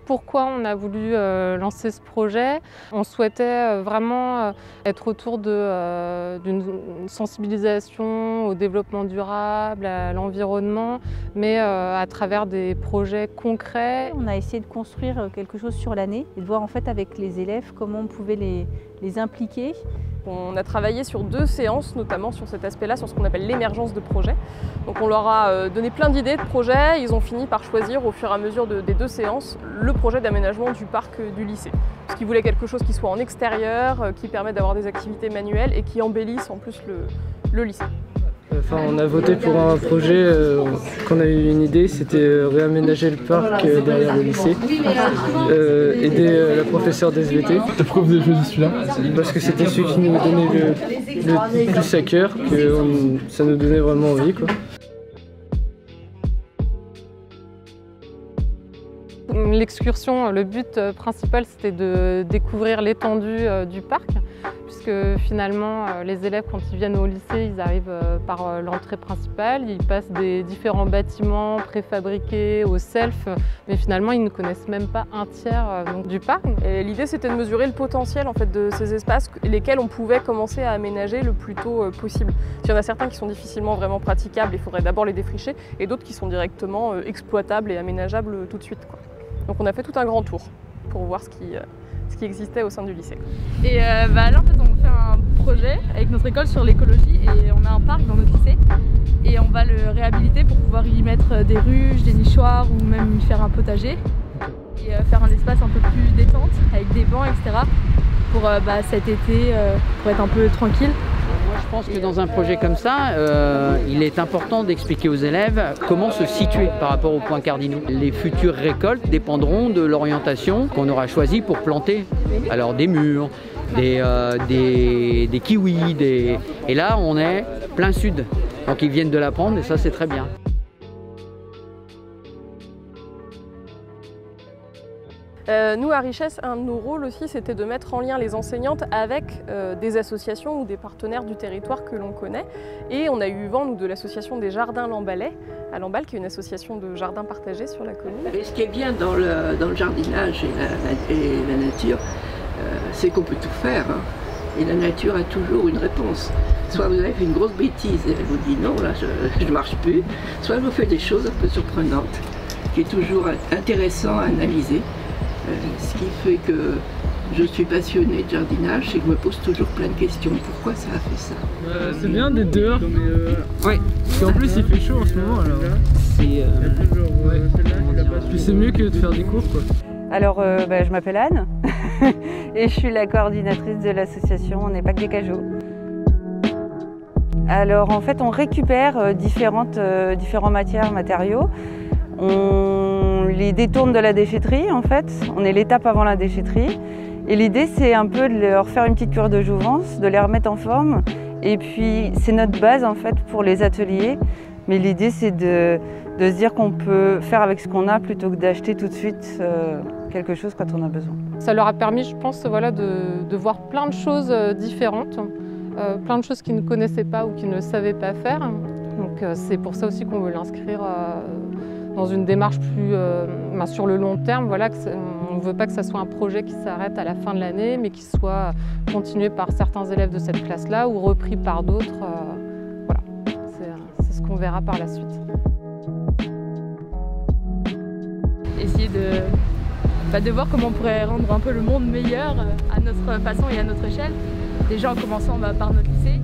Pourquoi on a voulu lancer ce projet? On souhaitait vraiment être autour d'une sensibilisation au développement durable, à l'environnement, mais à travers des projets concrets. On a essayé de construire quelque chose sur l'année et de voir en fait avec les élèves comment on pouvait les impliquer. On a travaillé sur 2 séances, notamment sur cet aspect-là, sur ce qu'on appelle l'émergence de projets. Donc on leur a donné plein d'idées de projets, ils ont fini par choisir au fur et à mesure des 2 séances le projet d'aménagement du parc du lycée. Parce qu'ils voulaient quelque chose qui soit en extérieur, qui permet d'avoir des activités manuelles et qui embellisse en plus le lycée. Enfin, on a voté pour un projet qu'on a eu une idée, c'était réaménager le parc derrière le lycée, aider la professeure d'SVT. Pourquoi vous avez choisi celui-là? Parce que c'était celui qui nous donnait le plus à cœur, que ça nous donnait vraiment envie, quoi. L'excursion, le but principal, c'était de découvrir l'étendue du parc, puisque finalement, les élèves, quand ils viennent au lycée, ils arrivent par l'entrée principale, ils passent des différents bâtiments préfabriqués au self, mais finalement, ils ne connaissent même pas un tiers du parc. L'idée, c'était de mesurer le potentiel en fait, de ces espaces, lesquels on pouvait commencer à aménager le plus tôt possible. Il y en a certains qui sont difficilement vraiment praticables, il faudrait d'abord les défricher, et d'autres qui sont directement exploitables et aménageables tout de suite, quoi. Donc on a fait tout un grand tour pour voir ce qui existait au sein du lycée. Et là en fait on fait un projet avec notre école sur l'écologie et on a un parc dans notre lycée et on va le réhabiliter pour pouvoir y mettre des ruches, des nichoirs ou même y faire un potager et faire un espace un peu plus détente avec des bancs, etc. pour cet été pour être un peu tranquille. Moi, je pense que dans un projet comme ça, il est important d'expliquer aux élèves comment se situer par rapport aux points cardinaux. Les futures récoltes dépendront de l'orientation qu'on aura choisie pour planter. Alors des mûres, des kiwis, et là on est plein sud. Donc ils viennent de l'apprendre et ça c'est très bien. Nous, à Richesse, un de nos rôles aussi, c'était de mettre en lien les enseignantes avec des associations ou des partenaires du territoire que l'on connaît. Et on a eu vent, nous, de l'association des Jardins Lambalais, à Lamballe, qui est une association de jardins partagés sur la commune. Mais ce qui est bien dans le jardinage et la nature, c'est qu'on peut tout faire. Hein. Et la nature a toujours une réponse. Soit vous avez fait une grosse bêtise et elle vous dit non, là je ne marche plus. Soit elle vous fait des choses un peu surprenantes, qui est toujours intéressant à analyser. Ce qui fait que je suis passionnée de jardinage, c'est que je me pose toujours plein de questions. Pourquoi ça a fait ça? C'est bien d'être dehors. Oui. En plus il fait chaud en ce moment alors. Puis c'est mieux que de faire des cours, quoi. Alors je m'appelle Anne et je suis la coordinatrice de l'association On n'est pas que des cajots. Alors en fait on récupère différents matériaux. On les détourne de la déchetterie en fait, on est l'étape avant la déchetterie. Et l'idée c'est un peu de leur faire une petite cure de jouvence, de les remettre en forme. Et puis c'est notre base en fait pour les ateliers. Mais l'idée c'est de se dire qu'on peut faire avec ce qu'on a plutôt que d'acheter tout de suite quelque chose quand on a besoin. Ça leur a permis, je pense, voilà, de voir plein de choses différentes, plein de choses qu'ils ne connaissaient pas ou qu'ils ne savaient pas faire. Donc c'est pour ça aussi qu'on veut l'inscrire dans une démarche plus sur le long terme. Voilà, on ne veut pas que ça soit un projet qui s'arrête à la fin de l'année, mais qui soit continué par certains élèves de cette classe-là ou repris par d'autres. Voilà, c'est ce qu'on verra par la suite. Essayer de voir comment on pourrait rendre un peu le monde meilleur à notre façon et à notre échelle. Déjà en commençant par notre lycée.